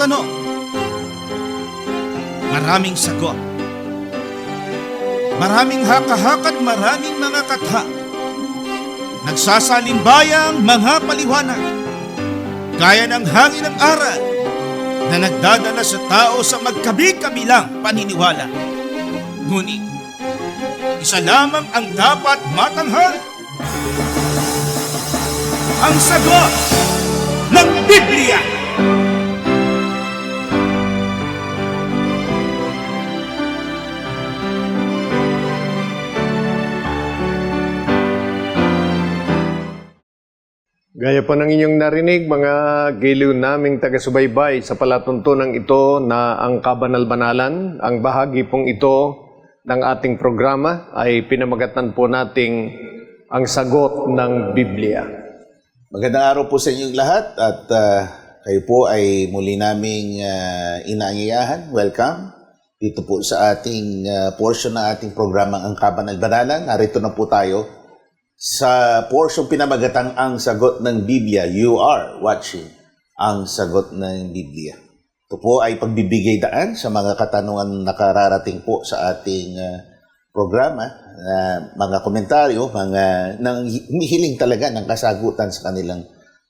tanong, maraming sagot. Maraming haka-haka at maraming mga katha. Nagsasalimbayang mga paliwanag. Gaya ng hangin ng aral na nagdadala sa tao sa magkabi-kabilang paniniwala. Ngunit, isa lamang ang dapat matanghal. Ang sagot ng Biblia. Gaya po ng inyong narinig, mga giliw naming taga-subaybay sa palatuntunan ito na ang kabanal-banalan, ang bahagi pong ito ng ating programa ay pinamagatan po nating ang sagot ng Biblia. Magandang araw po sa inyong lahat at kayo po ay muli naming inaanyayahan. Welcome dito po sa ating portion ng ating programang Ang Kabanal-Banalan. Narito na po tayo sa portion pinamagatang Ang Sagot ng Biblia. You are watching Ang Sagot ng Biblia. Ito po ay pagbibigay daan sa mga katanungan na nakararating po sa ating programa, mga komentaryo, mga nang humihiling talaga ng kasagutan sa kanilang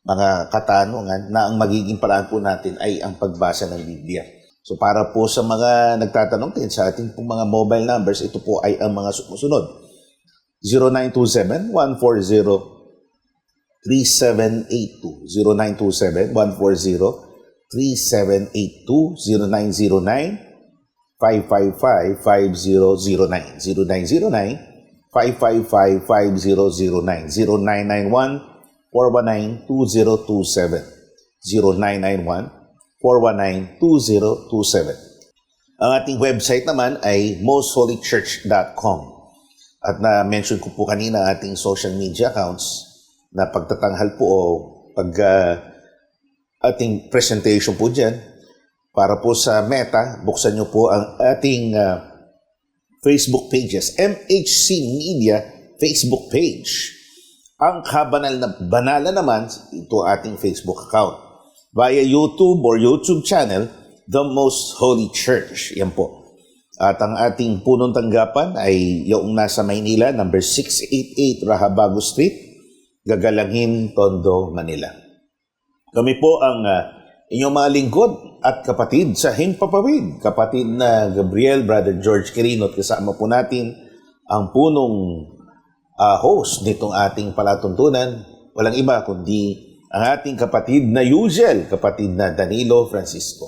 mga katanungan na ang magiging paraan po natin ay ang pagbasa ng Biblia. So para po sa mga nagtatanong din sa ating pong mga mobile numbers, ito po ay ang mga sumusunod. 0927-140-3782, 0927-140-3782, 0909-555-5009, 0909-555-5009, 0991-419-2027, 0991-419-2027. Ang ating website naman ay mostholychurch.com. At na-mention ko po kanina ating social media accounts na pagtatanghal po o ating presentation po dyan. Para po sa Meta, buksan nyo po ang ating Facebook pages. MHC Media Facebook page. Ang Kabanal-Banalan naman, ito ating Facebook account. Via YouTube or YouTube channel, The Most Holy Church. Yan po. At ang ating punong tanggapan ay yung nasa Maynila, number 688 Rahabago Street, Gagalangin, Tondo, Manila. Kami po ang inyong mga lingkod at kapatid sa Himpapawid, kapatid na Gabriel, Brother George Quirino, at kasama po natin ang punong host nitong ating palatuntunan. Walang iba kundi ang ating kapatid na usual, kapatid na Danilo Francisco.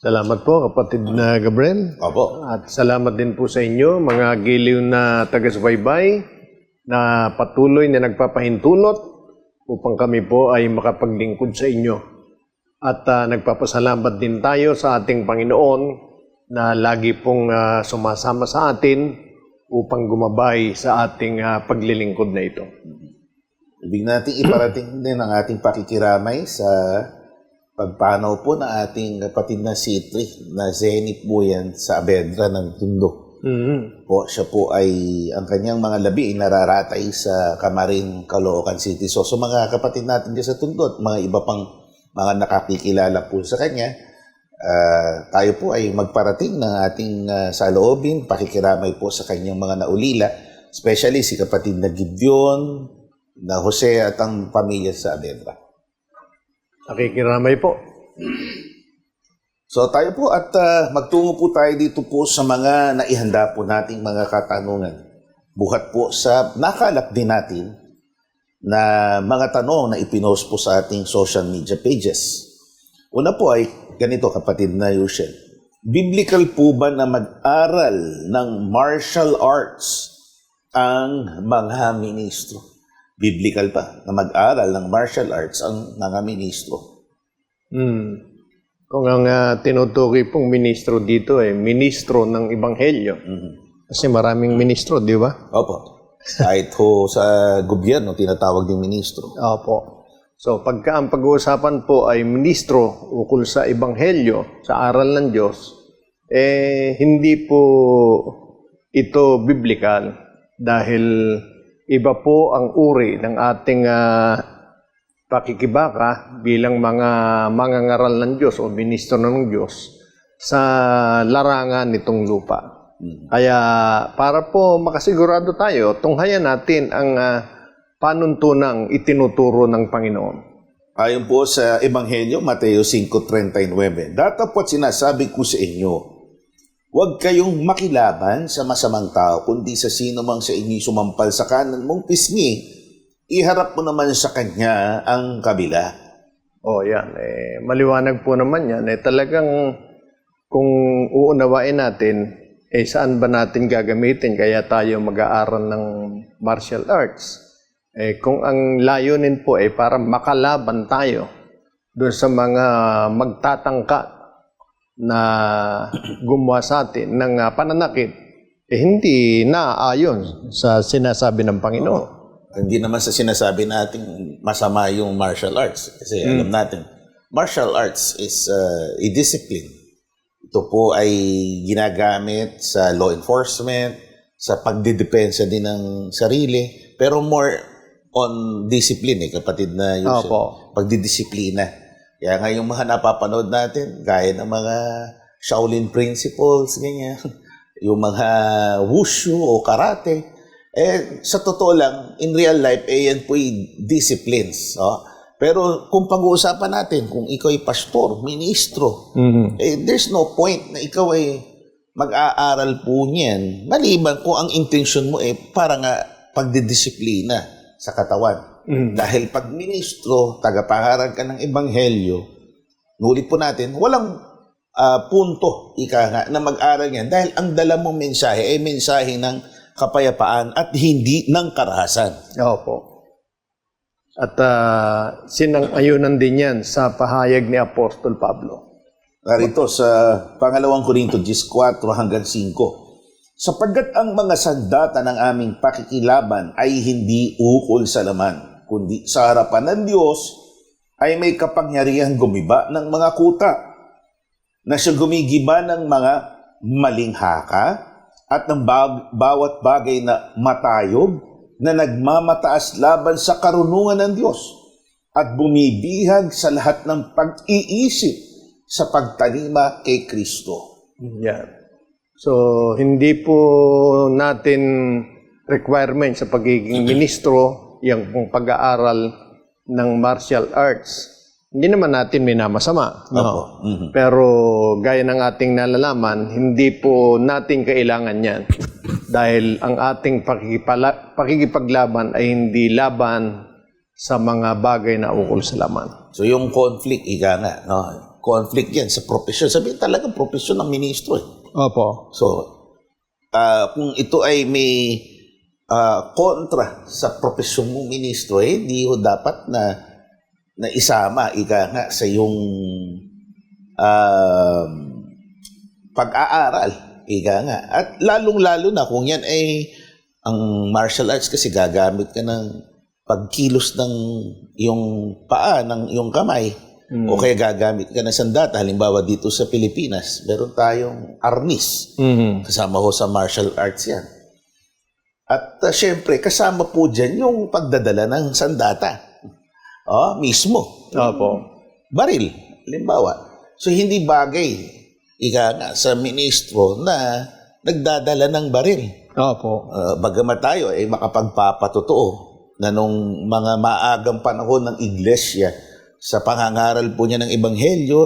Salamat po, kapatid na Gabriel. Opo. At salamat din po sa inyo, mga giliw na taga-subaybay na patuloy na nagpapahintulot upang kami po ay makapaglingkod sa inyo. At nagpapasalamat din tayo sa ating Panginoon na lagi pong sumasama sa atin upang gumabay sa ating paglilingkod na ito. Ibig natin iparating din ang ating pakikiramay sa pagpanaw po ng ating kapatid na Sitri na Zenith po yan sa Abedra ng Tondo. Po, siya po ay ang kanyang mga labi ay nararatay sa Camarin, Caloocan City. So mga kapatid natin dyan sa Tondo at mga iba pang mga nakakikilala po sa kanya, tayo po ay magparating ng ating saloobin, pakikiramay po sa kanyang mga naulila, especially si kapatid na Gideon, na Jose at ang pamilya sa Abedra. Nakikiramay po. So tayo po at magtungo po tayo dito po sa mga naihanda po nating mga katanungan. Buhat po sa nakalap din natin na mga tanong na ipinost po sa ating social media pages. Una po ay ganito, kapatid na Yushel. Biblical po ba na mag-aral ng martial arts ang mga ministro? Biblical pa na mag-aral ng martial arts ang mga ministro? Kung ang tinutukoy pong ministro dito ay ministro ng Ebanghelyo. Kasi maraming ministro, di ba? Opo. Kahit ho sa gobyerno, tinatawag din ministro. Opo. So pagka ang pag-uusapan po ay ministro ukol sa Ebanghelyo, sa aral ng Diyos, hindi po ito biblical dahil iba po ang uri ng ating pakikibaka bilang mga mangangaral ng Diyos o ministro ng Diyos sa larangan nitong lupa. Kaya para po makasigurado tayo, tunghayan natin ang panuntunang itinuturo ng Panginoon. Ayon po sa Ebanghelyo, Mateo 5:39, "Datapwat sinasabi ko sa inyo, huwag kayong makilaban sa masamang tao, kundi sa sino mang sa inyo sumampal sa kanan mong pisngi, iharap mo naman sa kanya ang kabila." Yan. Maliwanag po naman yan. Talagang kung uunawain natin, saan ba natin gagamitin kaya tayo mag-aaral ng martial arts? Kung ang layunin po para makalaban tayo doon sa mga magtatangka na gumawa sa atin ng pananakit, hindi naaayon sa sinasabi ng Panginoon. Hindi naman sa sinasabi natin masama yung martial arts. Kasi alam natin, martial arts is a discipline. Ito po ay ginagamit sa law enforcement, sa pagdidepensa din ng sarili, pero more on discipline kapatid na yun. Pagdidisiplina. Kaya nga yung mga napapanood natin, gaya ng mga Shaolin principles, ganyan, yung mga wushu o karate, sa totoo lang, in real life, yan po yung disciplines. Pero kung pag-uusapan natin, kung ikaw ay pastor, ministro, there's no point na ikaw ay mag-aaral po niyan, maliban kung ang intention mo para nga pagdidisiplina sa katawan. Dahil pag ministro, tagapangaral ka ng ebanghelyo, nulit po natin, walang punto na mag-aral yan. Dahil ang dala mong mensahe ay mensahe ng kapayapaan at hindi ng karahasan. Opo. At sinang-ayunan din yan sa pahayag ni Apostol Pablo. Narito sa pangalawang Korinto 14:4-5, "Sapagkat ang mga sandata ng aming pakikilaban ay hindi ukol sa laman, kundi sa harapan ng Diyos ay may kapangyarihang gumiba ng mga kuta, na siya gumigiba ng mga maling haka at ng bawat bagay na matayog na nagmamataas laban sa karunungan ng Diyos at bumibihag sa lahat ng pag-iisip sa pagtalima kay Kristo." Yan. So, hindi po natin requirement sa pagiging ministro yung pag-aaral ng martial arts. Hindi naman natin minamasama. No? Pero gaya ng ating nalalaman, hindi po natin kailangan yan. Dahil ang ating pakikipaglaban ay hindi laban sa mga bagay na ukol sa laman. So yung conflict, conflict yan sa profesyon. Sabihin talagang profesyon ng ministro. Opo. So, kung ito ay may kontra sa profesyon mong ministro, hindi ho dapat na isama sa yung pag-aaral. At lalong-lalo na kung yan ay ang martial arts kasi gagamit ka ng pagkilos ng iyong paa, ng iyong kamay, o kaya gagamit ka ng sandata. Halimbawa dito sa Pilipinas, meron tayong arnis. Kasama ho sa martial arts yan. At syempre, kasama po dyan yung pagdadala ng sandata. Mismo. Opo. Baril, halimbawa. So hindi bagay, sa ministro na nagdadala ng baril. Opo. Bagamat tayo ay makapagpapatotoo na nung mga maagang panahon ng iglesia, sa pangangaral po niya ng ebanghelyo,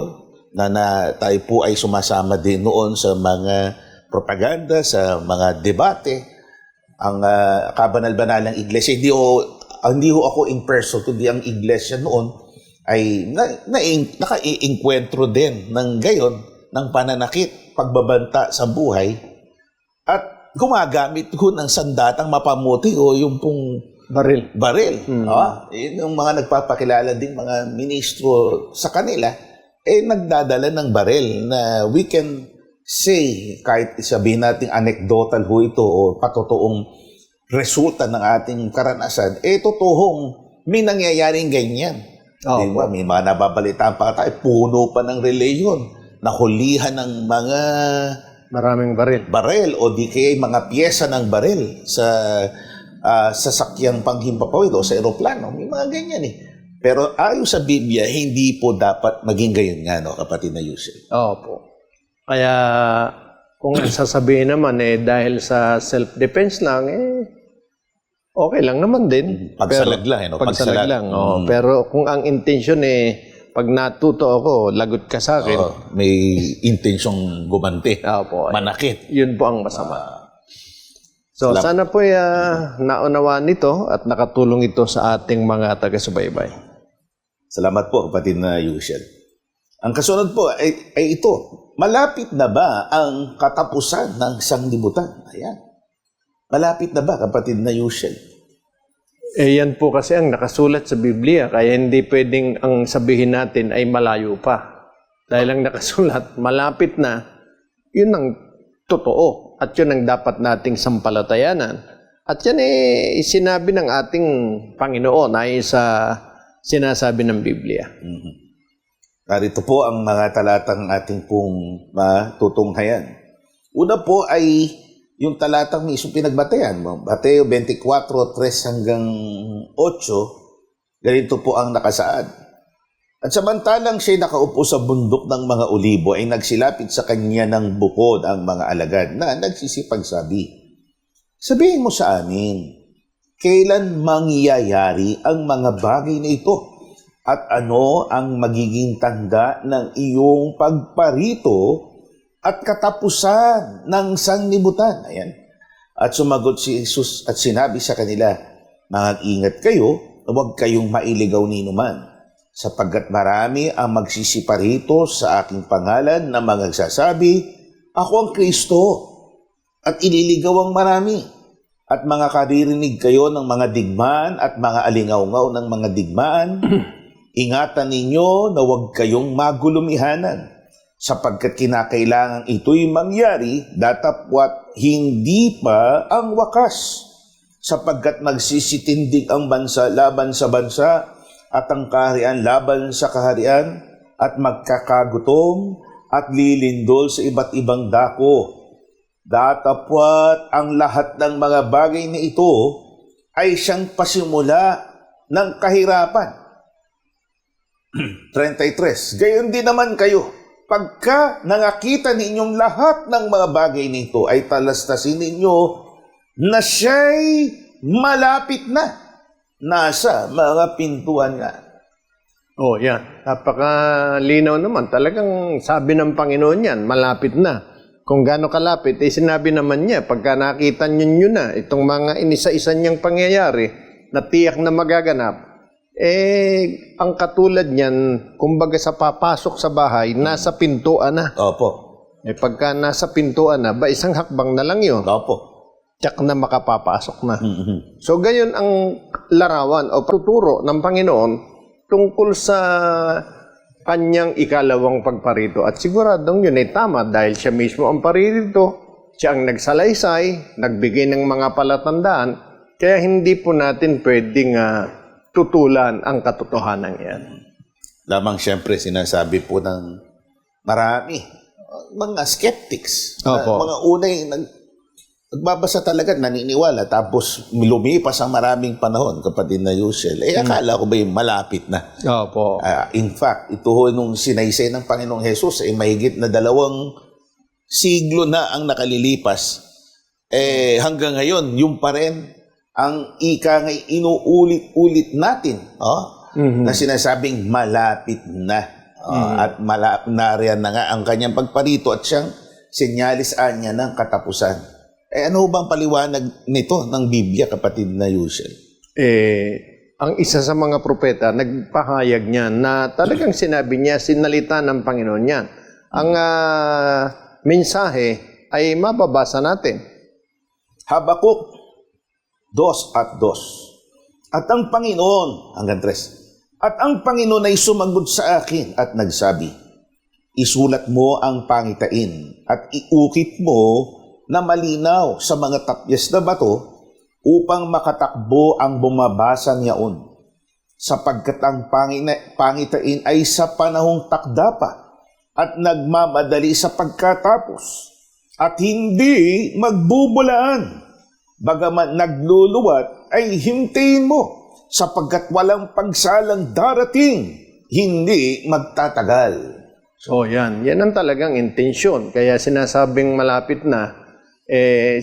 na tayo po ay sumasama din noon sa mga propaganda, sa mga debate, ang kabanal-banal ng iglesia. Hindi ho ako in person, kundi ang iglesia noon ay naka-iinkwentro din ng gayon, ng pananakit, pagbabanta sa buhay, at gumagamit ho ng sandatang mapamuti o yung pong baril. Yung mga nagpapakilala din mga ministro sa kanila, nagdadala ng baril na we can say, kahit sabihin natin anecdotal ho ito o patotoong resulta ng ating karanasan, totoong may nangyayaring ganyan. Diba? May mga nababalitaan pa tayo, puno pa ng reliyon, nahulihan ng mga maraming baril o di kaya mga pyesa ng baril sa sasakyang panghimpapawid o sa eroplano. May mga ganyan Pero ayon sa Biblia, hindi po dapat maging gayon nga, no, kapatid na Yusel. Opo. Kaya kung ang sasabihin naman dahil sa self-defense lang, okay lang naman din. Pagsalag lang, no? Pagsalag lang. Pero kung ang intention pag natuto ako, lagot ka sa akin. Oo, may intensyong gumante, Opo. manakit. Yun po ang masama. So, sana po naunawaan nito at nakatulong ito sa ating mga taga-subaybay. Salamat po, kapatid na Yusel. Ang kasunod po ay ito. Malapit na ba ang katapusan ng sanglibutan? Ayan. Malapit na ba, kapatid na Yusel? Yan po kasi ang nakasulat sa Biblia, kaya hindi pwedeng ang sabihin natin ay malayo pa. Dahil ang nakasulat, malapit na, yun ang totoo. At yun ang dapat nating sampalatayanan. At yan sinabi ng ating Panginoon ay sa sinasabi ng Biblia. Narito po ang mga talatang ating pong matutunghayan. Una po ay yung talatang mismo pinagbatayan mo. Mateo 24, 3 hanggang 8, ganito po ang nakasaad. At samantalang siya'y nakaupo sa bundok ng mga olibo, ay nagsilapit sa kanya ng bukod ang mga alagad na nagsisipagsabi, sabihin mo sa amin, kailan mangyayari ang mga bagay na ito? At ano ang magiging tanda ng iyong pagparito at katapusan ng sanglibutan? Ayan. At sumagot si Jesus at sinabi sa kanila, mag-ingat kayo na huwag kayong mailigaw ni numan, sapagkat marami ang magsisiparito sa aking pangalan na magsasabi, ako ang Kristo, at ililigaw ang marami. At mga karirinig kayo ng mga digmaan at mga alingaw-ngaw ng mga digmaan, ingatan ninyo na huwag kayong magulumihanan, sapagkat kinakailangan ito'y mangyari, datapwat hindi pa ang wakas, sapagkat magsisitindig ang bansa laban sa bansa, at ang kaharian laban sa kaharian, at magkakagutom at lilindol sa iba't ibang dako. Datapwat ang lahat ng mga bagay na ito ay siyang pasimula ng kahirapan. 33. Gayon din naman kayo, pagka nangakita ninyong lahat ng mga bagay nito, ay talastasin ninyo na siya'y malapit na. Nasa mga pintuan nga. Yan. Napakalinaw naman. Talagang sabi ng Panginoon yan, malapit na. Kung gaano kalapit, sinabi naman niya, pagka nakita niyo na itong mga inisa-isa niyang pangyayari na tiyak na magaganap, ang katulad niyan, kumbaga sa papasok sa bahay, nasa pintuan na. Opo. Pagka nasa pintuan na, isang hakbang na lang yun. Opo. Tiyak na makapapasok na. So, gayon ang larawan o tuturo ng Panginoon tungkol sa kanyang ikalawang pagparito. At siguradong yun ay tama dahil siya mismo ang paririto, siya ang nagsalaysay, nagbigay ng mga palatandaan, kaya hindi po natin pwedeng tutulan ang katotohanan yan. Lamang siyempre sinasabi po ng marami, mga skeptics, Opo. mga unay nagbabasa talaga, naniniwala, tapos lumipas ang maraming panahon, kapatid na Yusel. Akala ko ba yung malapit na? Opo. In fact, ito nung sinaysay ng Panginoong Jesus, mahigit na 2 siglo na ang nakalilipas. Hanggang ngayon, yung pa rin ang ika ngay inuulit-ulit natin, na sinasabing malapit na. At nariyan na nga ang kanyang pagparito at siyang senyalis niya ng katapusan. Ano bang paliwanag nito ng Biblia, kapatid na Yusel? Ang isa sa mga propeta, nagpahayag niya na talagang sinabi niya, sinalita ng Panginoon niya. Ang mensahe ay mababasa natin. Habakuk 2:2. At ang Panginoon, hanggang 3. At ang Panginoon ay sumagot sa akin at nagsabi, isulat mo ang pangitain at iukit mo na malinaw sa mga tapyas na bato upang makatakbo ang bumabasa niyaon. Sapagkat ang pangitain ay sa panahong takda pa at nagmamadali sa pagkatapos at hindi magbubulaan. Bagaman nagluluwat ay hintayin mo sapagkat walang pagsalang darating, hindi magtatagal. So yan ang talagang intensyon. Kaya sinasabing malapit na,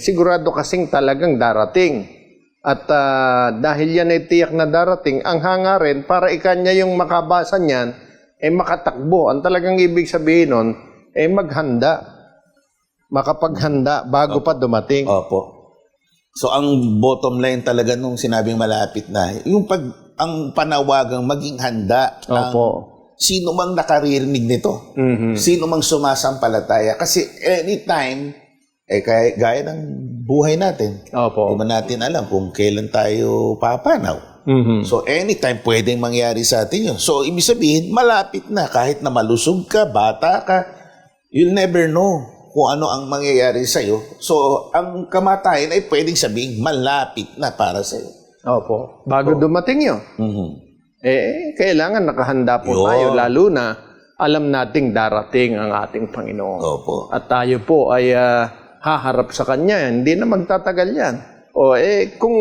sigurado kasing talagang darating. At dahil yan ay tiyak na darating, ang hangarin para ikanya yung makabasa niyan, makatakbo. Ang talagang ibig sabihin nun, maghanda. Makapaghanda bago pa dumating. Opo. So ang bottom line talaga nung sinabing malapit na, ang panawagang maging handa ang Opo. sino mang nakaririnig nito, sino mang sumasampalataya. Kasi anytime, gaya ng buhay natin, Opo. di ba natin alam kung kailan tayo papanaw. So anytime pwedeng mangyari sa atin yun. So ibig sabihin, malapit na. Kahit na malusog ka, bata ka, you'll never know kung ano ang mangyayari sa'yo. So, ang kamatayan ay pwedeng sabihin malapit na para sa'yo. Opo. Bago dumating yun. Kailangan nakahanda po Yun. tayo, lalo na alam nating darating ang ating Panginoon. Opo. At tayo po ay haharap sa Kanya. Hindi na magtatagal yan. Kung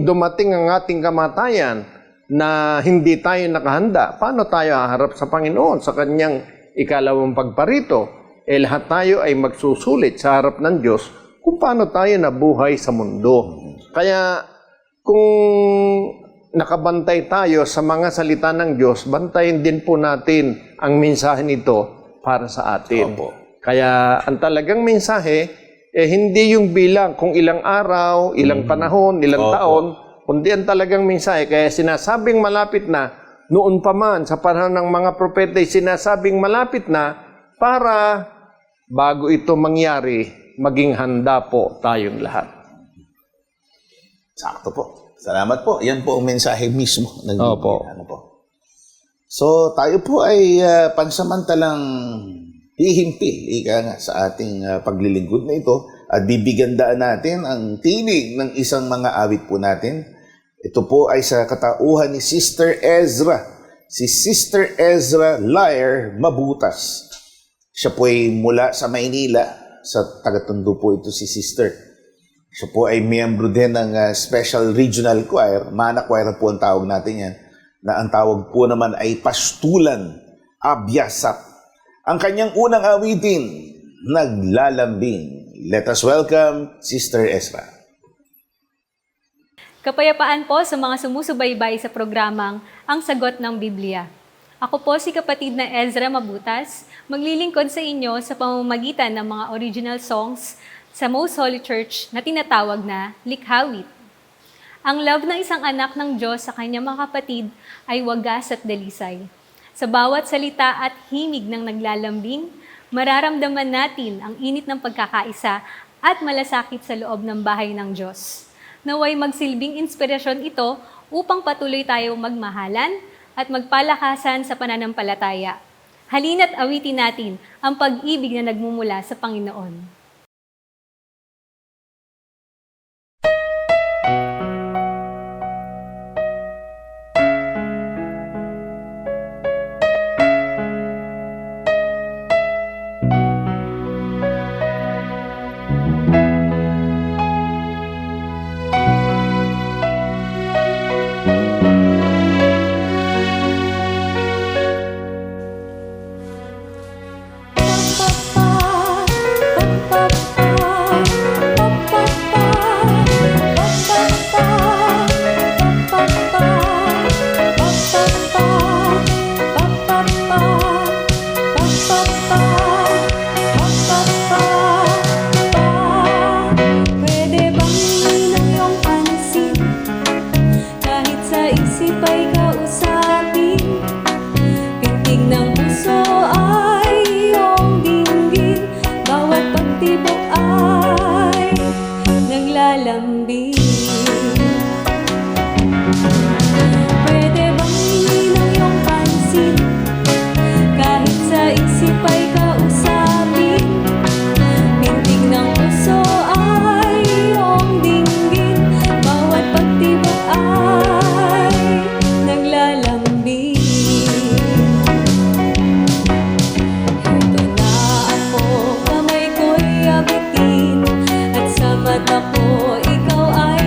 dumating ang ating kamatayan na hindi tayo nakahanda, paano tayo haharap sa Panginoon sa Kanyang ikalawang pagparito? Lahat tayo ay magsusulit sa harap ng Diyos kung paano tayo nabuhay sa mundo. Kaya kung nakabantay tayo sa mga salita ng Diyos, bantayin din po natin ang mensahe nito para sa atin. Opo. Kaya ang talagang mensahe, hindi yung bilang kung ilang araw, ilang panahon, ilang Opo. taon, kundi ang talagang mensahe. Kaya sinasabing malapit na, noon pa man, sa panahon ng mga propeta, sinasabing malapit na, para bago ito mangyari, maging handa po tayong lahat. Sakto po. Salamat po. Yan po ang mensahe mismo. Ng Opo. Ano po. So, tayo po ay pansamantalang hihimpil, ika nga, sa ating paglilingkod na ito at bibigandaan natin ang tinig ng isang mga awit po natin. Ito po ay sa katauhan ni Sister Ezra. Si Sister Ezra Lair Mabutas. Siya po ay mula sa Maynila, sa Tagatondo po ito si Sister. Siya po ay miyembro din ng Special Regional Choir, Mana Choir po ang tawag natin yan, na ang tawag po naman ay Pastulan Abyasap. Ang kanyang unang awitin, Naglalambing. Let us welcome Sister Ezra. Kapayapaan po sa mga sumusubaybay sa programang Ang Sagot ng Biblia. Ako po si kapatid na Ezra Mabutas, maglilingkod sa inyo sa pamamagitan ng mga original songs sa Most Holy Church na tinatawag na Likhawit. Ang love ng isang anak ng Diyos sa kanyang mga kapatid ay wagas at dalisay. Sa bawat salita at himig ng naglalambing, mararamdaman natin ang init ng pagkakaisa at malasakit sa loob ng bahay ng Diyos. Naway magsilbing inspirasyon ito upang patuloy tayong magmahalan at magpalakasan sa pananampalataya. Halina't awitin natin ang pag-ibig na nagmumula sa Panginoon. At sa mata ko, ikaw ay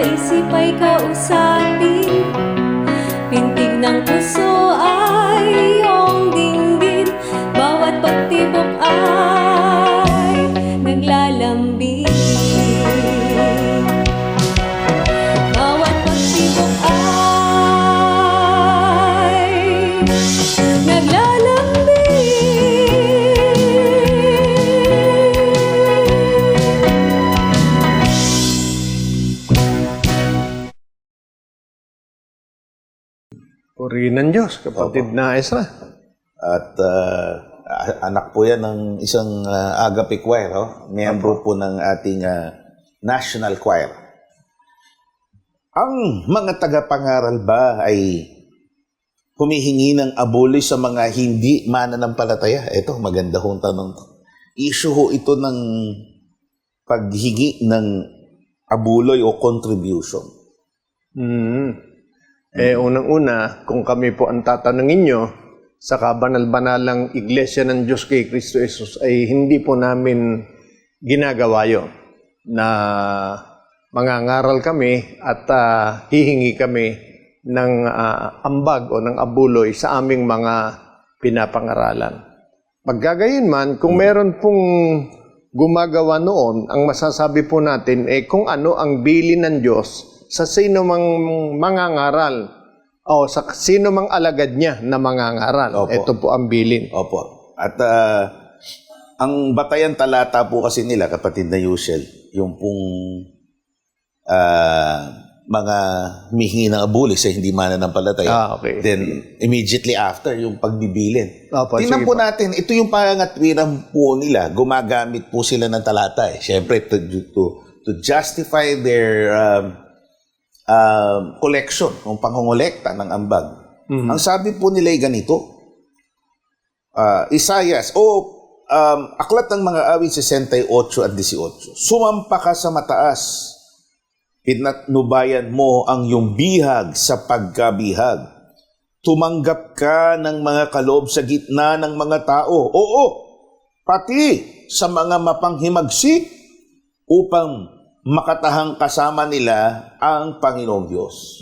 isip ay kausapin, pintig ng puso ay iyong dinggin, bawat pagtibok ay naglalambing. Bawat pagtibok ay naglalambing. Purihin ng Diyos, kapatid na Ezra. At anak po yan ng isang agape choir, miyembro po ng ating national choir. Ang mga tagapangaral ba ay humihingi ng abuli sa mga hindi mananampalataya? Ito, maganda hong tanong. Issue ho ito ng paghingi ng abuloy o contribution. Unang-una, kung kami po ang tatanungin nyo, sa kabanal-banalang Iglesia ng Diyos kay Kristo Jesus ay hindi po namin ginagawa yun na mangangaral kami at hihingi kami ng ambag o ng abuloy sa aming mga pinapangaralan. Pagkagayon man, kung meron pong gumagawa noon, ang masasabi po natin kung ano ang bilin ng Diyos sa sino mang mangangaral o sa sino mang alagad niya na mangangaral. Opo. Ito po ang bilin. Opo. At ang batayan talata po kasi nila, kapatid na Yusel, yung pong mga mihingi ng abuli sa hindi mananampalataya. Okay. Then, immediately after, yung pagbibilin. Opo, Tingnan sige po po. natin, ito yung pangatwiran po nila. Gumagamit po sila ng talata. Siyempre, to justify their collection, yung pangongolekta ng ambag. Ang sabi po nila ay ganito, Isaias, aklat ng mga awit 68 at 18, sumampa ka sa mataas, pinatnubayan mo ang iyong bihag sa pagkabihag. Tumanggap ka ng mga kaloob sa gitna ng mga tao. Oo, pati sa mga mapanghimagsik upang makatahang kasama nila ang Panginoong Diyos.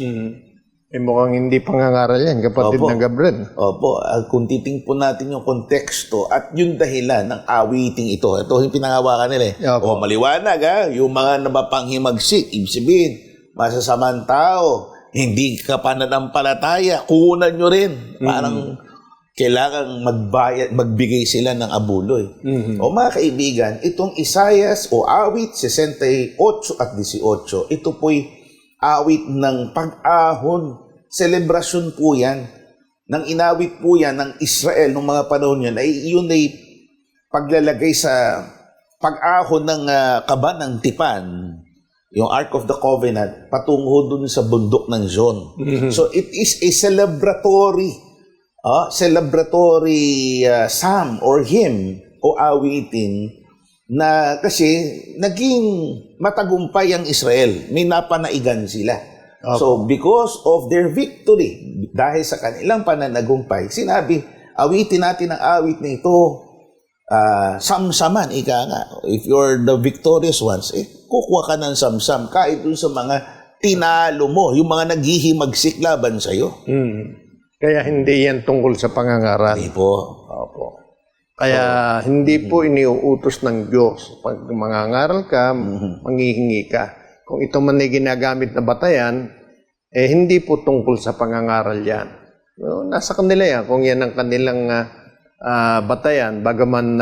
Mukhang hindi pangangaral yan, kapatid Opo. ng Gabriel. Opo, kung titingnan po natin yung konteksto at yung dahilan ng awiting ito, ito yung pinangawakan nila. Opo. Maliwanag yung mga napapanghimagsik, ibig sabihin, masasamang tao, hindi ka pananampalataya, kunan nyo rin. Parang kailangan magbigay sila ng abuloy. O mga kaibigan, itong Isaias o awit 68 at 18, ito po'y awit ng pag-ahon. Selebrasyon po yan. Nang inawit po yan ng Israel nung mga panahon yan, ay yun ay paglalagay sa pag-ahon ng kaba ng tipan, yung Ark of the Covenant, patungo dun sa bundok ng Zion. So it is a celebratory psalm or hymn o awitin na kasi naging matagumpay ang Israel. May napanaigan sila. So because of their victory, dahil sa kanilang pananagumpay, sinabi, awitin natin ang awit na ito. Samsaman, ika nga. If you're the victorious ones, kukuha ka ng samsam kahit dun sa mga tinalo mo, yung mga naghihimagsik laban sa'yo. Kaya hindi yan tungkol sa pangangaral. Hindi po. Opo. Kaya hindi po iniuutos ng Diyos. Pag mangangaral ka, manghihingi ka. Kung ito man ay ginagamit na batayan, hindi po tungkol sa pangangaral yan. Nasa kanila yan. Kung yan ang kanilang batayan, bagaman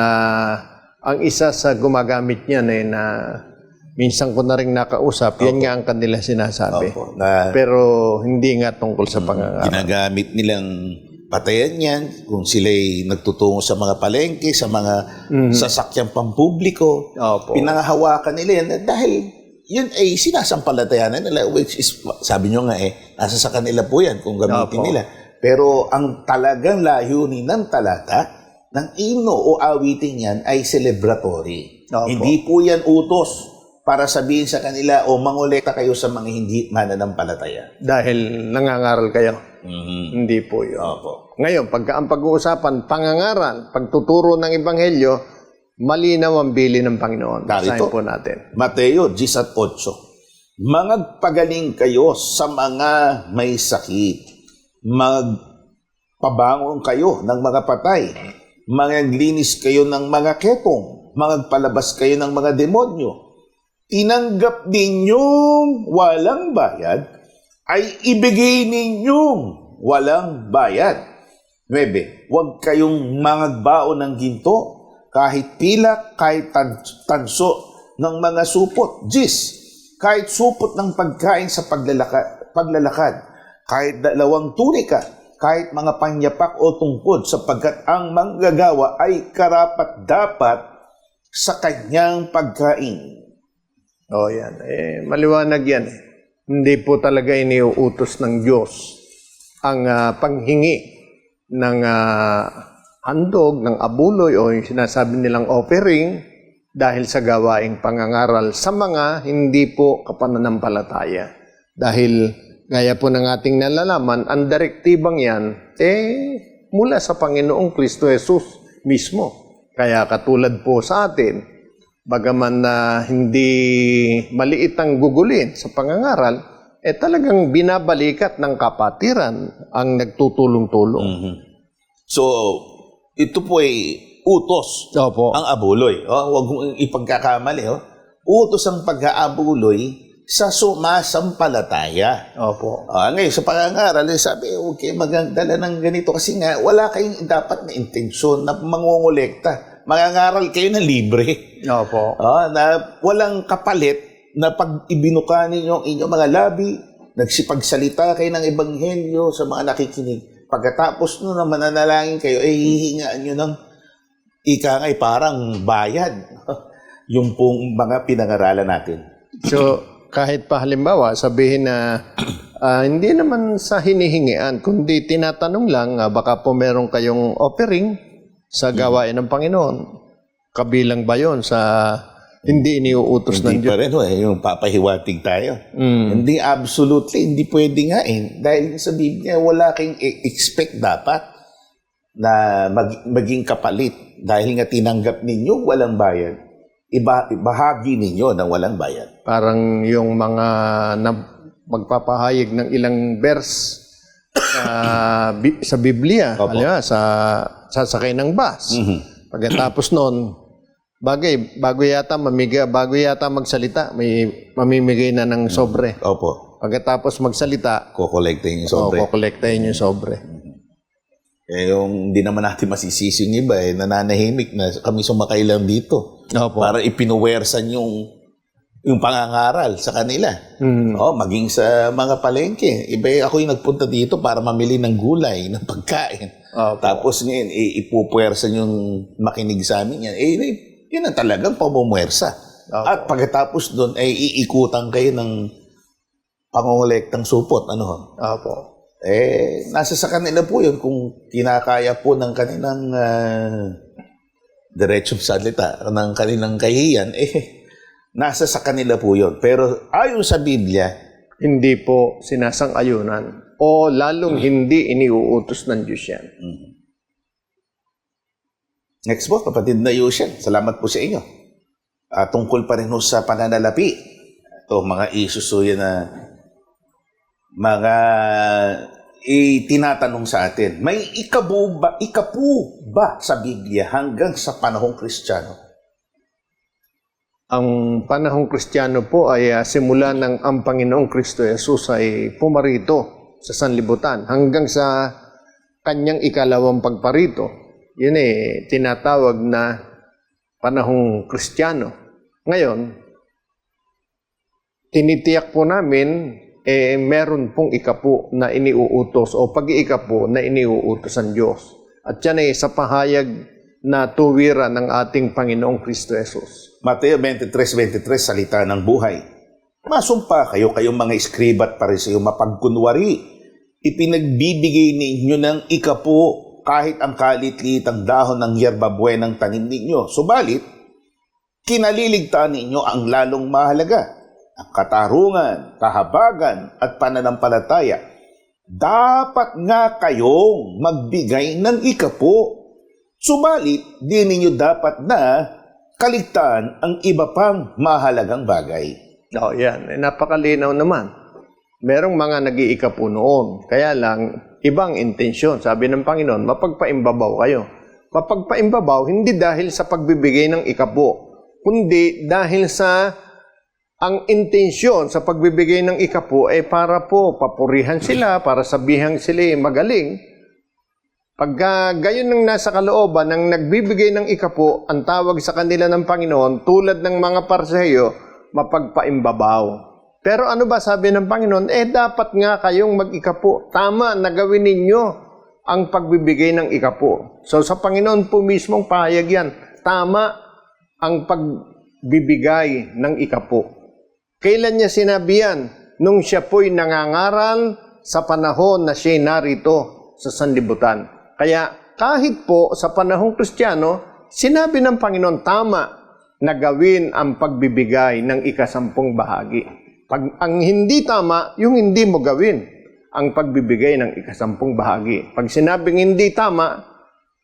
ang isa sa gumagamit niyan na minsan ko na rin nakausap, yan nga ang kanila sinasabi. Opo. Pero hindi nga tungkol sa pangangaral. Ginagamit nilang patayan yan kung sila'y nagtutungo sa mga palengke, sa mga sasakyang pampubliko. Opo. Pinangahawakan nila yan dahil yun ay sinasampalatayanan nila, which is, sabi nyo nga nasa sa kanila po yan kung gamitin Opo. nila. Pero ang talagang layunin ng talata, ng ino o awiting yan ay celebratory. Opo. Hindi po yan utos para sabihin sa kanila, mangolekta kayo sa mga hindi mananampalataya. Dahil nangangaral kayo. Hindi po yun. Opo. Ngayon, pagka ang pag-uusapan, pangangaral, pagtuturo ng Ebanghelyo, malinaw ang bili ng Panginoon. Narito. Basahin po natin. Mateo 10:8. Magpagaling kayo sa mga may sakit. Magpabangon kayo ng mga patay. Maglinis kayo ng mga ketong. Magpalabas kayo ng mga demonyo. Tinanggap ninyong walang bayad, ay ibigay ninyong walang bayad. 9, huwag kayong mangagbaon ng ginto, kahit pilak, kahit tanso ng mga supot. 10, kahit supot ng pagkain sa paglalakad, kahit 2 tunika, kahit mga panyapak o tungkod, sapagkat ang manggagawa ay karapat-dapat sa kanyang pagkain. O yan, maliwanag yan. Hindi po talaga iniuutos ng Diyos ang panghingi ng handog, ng abuloy o yung sinasabi nilang offering dahil sa gawaing pangangaral sa mga hindi po kapananampalataya. Dahil gaya po ng ating nalalaman, ang direktibang yan, mula sa Panginoong Kristo Jesus mismo. Kaya katulad po sa atin, bagaman na hindi maliit ang gugulin sa pangangaral, talagang binabalikat ng kapatiran ang nagtutulong-tulong. So, ito po ay utos Opo. ang abuloy. Huwag mong ipagkakamali. Utos ang pag-aabuloy sa sumasampalataya. Opo. Ngayon, sa pangangaral, sabi, huwag kayo magdala ng ganito kasi nga, wala kayong dapat na intensyon na mangongolekta. Mangangaral kayo na libre. Opo. Na walang kapalit na pag ibinuka ninyo ang inyong mga labi, nagsipagsalita kayo ng ebanghelyo sa mga nakikinig. Pagkatapos nun na mananalangin kayo, hihingaan nyo ng ikangay parang bayad. Yung pong mga pinangaralan natin. So, kahit pa halimbawa, sabihin na hindi naman sa hinihingian, kundi tinatanong lang, baka po meron kayong offering sa gawain ng Panginoon. Kabilang ba yon sa hindi iniuutos ng Hindi Diyos? pa rin, yung papahiwatig tayo. Hindi, absolutely, hindi pwede nga Dahil sa Biblia, wala kayong expect dapat na maging kapalit. Dahil nga tinanggap ninyo, walang bayad. Ibahagi ninyo ng walang bayad. Parang yung mga magpapahayag ng ilang verse sa Biblia, Opo. halimbawa, sa sasakay ng bus. Pagkatapos noon, bago yata magsalita, may mamimigay na ng sobre. Opo. Pagkatapos magsalita, Kokolektahin yung sobre. kokolektahin yung sobre. Yung hindi naman natin masisisi yung iba, nananahimik na kami sumakay lang dito. Opo. Para ipinuwersan yung pangangaral sa kanila. Maging sa mga palengke. Iba ako yung nagpunta dito para mamili ng gulay, ng pagkain. Opo. Tapos ngayon, ipupuwersan yung makinig sa amin yan. Yun ang talagang pamumuwersa. Opo. At pagkatapos doon, iikutan kayo ng pangungolektang supot. Opo. Nasa sa kanila po yun kung kinakaya po ng kanilang diretsong salita, ng kanilang kahiyan, nasa sa kanila po yun. Pero ayon sa Biblia, Hindi po sinasang-ayunan o lalong hindi iniuutos ng Diyos yan. next po, kapatid na Yushen, salamat po sa inyo. Tungkol pa rin sa pananalapi, ito mga issues yan na mga tinatanong sa atin. May ikapu ba sa Biblia hanggang sa panahong Kristiyano? Ang panahong Kristiyano po ay simula ng ang Panginoong Kristo Jesus ay pumarito sa sanlibutan hanggang sa kanyang ikalawang pagparito. Yun tinatawag na panahong Kristiyano. Ngayon, tinitiyak po namin meron pong ikapu na iniuutos o pag-iikapu na iniuutos ang Diyos. At yan ay sa pahayag na tuwira ng ating Panginoong Kristo Jesus. Mateo 23:23, salita ng buhay. Masumpa kayo, kayong mga iskriba at pariseo, mapagkunwari. Ipinagbibigay ninyo ng ikapu kahit ang kalitlit-ang dahon ng yerbabuenang tanim ninyo. Subalit, kinaliligtaan ninyo ang lalong mahalaga, ang katarungan, kahabagan at pananampalataya. Dapat nga kayong magbigay ng ikapu. Subalit, di ninyo dapat na kaligtaan ang iba pang mahalagang bagay. Oh, yan. Napakalinaw naman. Merong mga nag-iikapo noon. Kaya lang, ibang intensyon. Sabi ng Panginoon, mapagpaimbabaw kayo. Mapagpaimbabaw, hindi dahil sa pagbibigay ng ikapo, kundi dahil sa ang intensyon sa pagbibigay ng ikapo ay para po papurihan sila, para sabihan sila magaling. Pagka gayon ng nasa kalooban ng nagbibigay ng ikapo, ang tawag sa kanila ng Panginoon, tulad ng mga Parseyo, mapagpaimbabaw. Pero ano ba sabi ng Panginoon? Dapat nga kayong mag-ikapo. Tama, nagawin ninyo ang pagbibigay ng ikapo. So sa Panginoon po mismong pahayag yan. Tama ang pagbibigay ng ikapo. Kailan niya sinabi yan? Nung siya po'y nangangaral sa panahon na siya'y narito sa sanlibutan. Kaya kahit po sa panahong Kristiyano, sinabi ng Panginoon, tama na gawin ang pagbibigay ng ika-10 bahagi. Pag ang hindi tama, yung hindi mo gawin ang pagbibigay ng ika-10 bahagi. Pag sinabing hindi tama,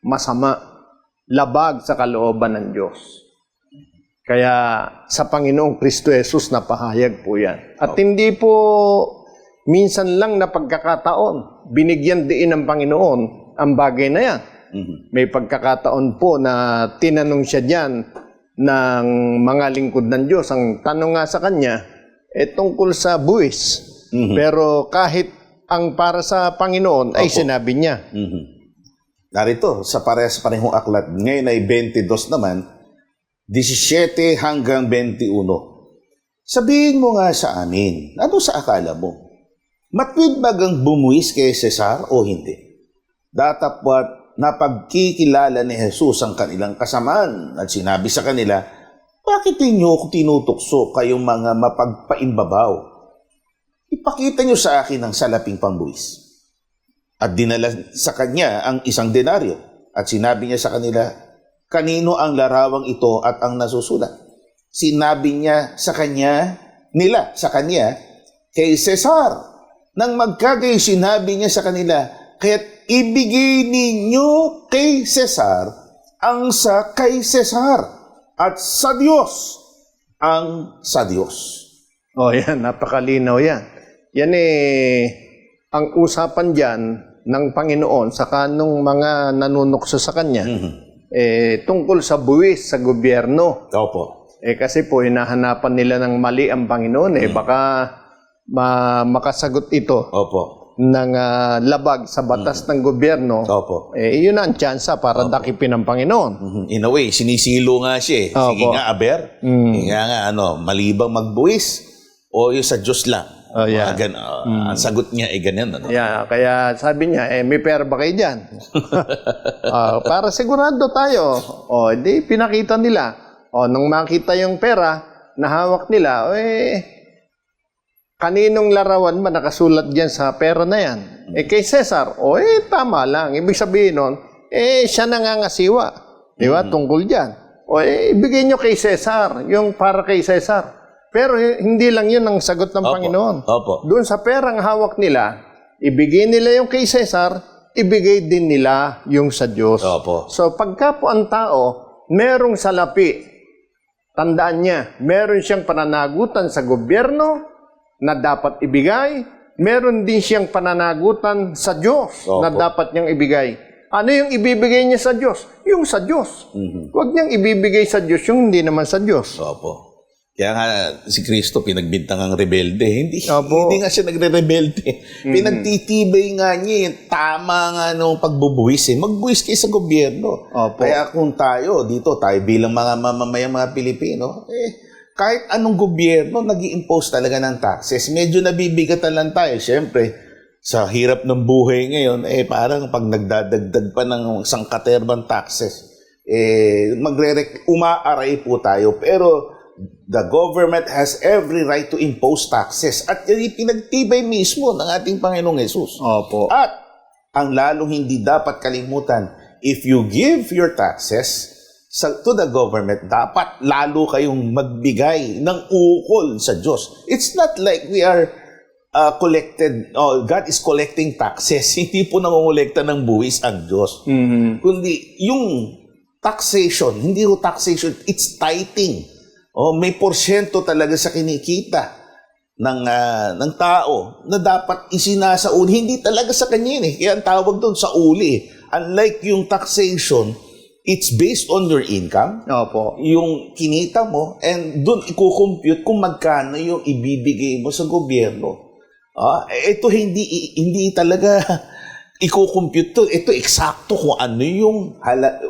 masama, labag sa kalooban ng Diyos. Kaya sa Panginoong Kristo Jesus napahayag po yan. At hindi po minsan lang na pagkakataon, binigyan din ng Panginoon ang bagay na yan. May pagkakataon po na tinanong siya diyan ng mga lingkod ng Diyos. Ang tanong nga sa kanya, tungkol sa buwis. Pero kahit ang para sa Panginoon ay sinabi niya. Narito, sa parehong aklat, ngayon ay 22 naman, 17 hanggang 21. Sabihin mo nga sa amin, ano sa akala mo? Matwid ba ang bumuwis kay Cesar o hindi? Datapwat na pagkikilala ni Jesus ang kanilang kasamaan at sinabi sa kanila, bakit ninyo ako tinutukso kayong mga mapagpaimbabaw? Ipakita nyo sa akin ang salaping pambuwis. At dinala sa kanya ang 1 denaryo at sinabi niya sa kanila, kanino ang larawang ito at ang nasusulat? Sinabi niya sa kanya, kay Cesar. Nang magkagay, sinabi niya sa kanila, kaya't ibigay ninyo kay Cesar ang sa kay Cesar at sa Diyos ang sa Diyos. Oh, yan, napakalinaw yan. Yan ang usapan dyan ng Panginoon sa kanong mga nanunukso sa Kanya. Tungkol sa buwis sa gobyerno. Opo. Kasi po, hinahanapan nila ng mali ang Panginoon. Baka makasagot ito ng labag sa batas ng gobyerno. Opo. Yun ang tsansa para dakipin ng Panginoon. In a way, sinisilo nga siya. Sige nga, aber. Sige nga, malibang magbuwis o yung sa Diyos lang. Ang sagot niya ay ganyan. Yeah, kaya sabi niya, may pera ba kayo dyan? Para sigurado tayo. Di pinakita nila. Nung makita yung pera na hawak nila, kaninong larawan ba nakasulat dyan sa pera na yan? Kay Cesar, tama lang. Ibig sabihin nun, siya nangangasiwa. Di ba? Tungkol dyan. Ibigay nyo kay Cesar, yung para kay Cesar. Pero hindi lang yun ang sagot ng Panginoon. Doon sa perang hawak nila, ibigay nila yung kay Cesar, ibigay din nila yung sa Diyos. So pagka po ang tao, merong salapi, tandaan niya, meron siyang pananagutan sa gobyerno na dapat ibigay, meron din siyang pananagutan sa Diyos na dapat niyang ibigay. Ano yung ibibigay niya sa Diyos? Yung sa Diyos. Huwag niyang ibibigay sa Diyos yung hindi naman sa Diyos. Kaya nga si Kristo pinagbintangang rebelde. Hindi nga siya nagre-rebelde. Pinagtitibay nga niya yung tama nga nung pagbubuwis. Magbuwis kayo sa gobyerno. Kaya kung tayo bilang mga mamamayang mga Pilipino, kahit anong gobyerno nag-i-impose talaga ng taxes. Medyo nabibigatan lang tayo. Siyempre, sa hirap ng buhay ngayon, parang pag nagdadagdag pa ng isang katerbang taxes, umaaray po tayo. Pero the government has every right to impose taxes at yan pinagtibay mismo ng ating Panginoong Jesus. At ang lalong hindi dapat kalimutan, if you give your taxes to the government, dapat lalo kayong magbigay ng ukol sa Diyos. It's not like we are God is collecting taxes. Hindi po nangongolekta ng buwis ang Diyos. Kundi yung taxation, hindi ho taxation, it's tithing. May porsyento talaga sa kinikita ng tao na dapat isinasauli. Hindi talaga sa kanya yun eh. Kaya ang tawag doon sa uli. Unlike yung taxation, it's based on your income, Opo. yung kinita mo, and doon i-compute kung magkano yung ibibigay mo sa gobyerno. Ito hindi talaga i-compute to. Ito eksakto kung ano yung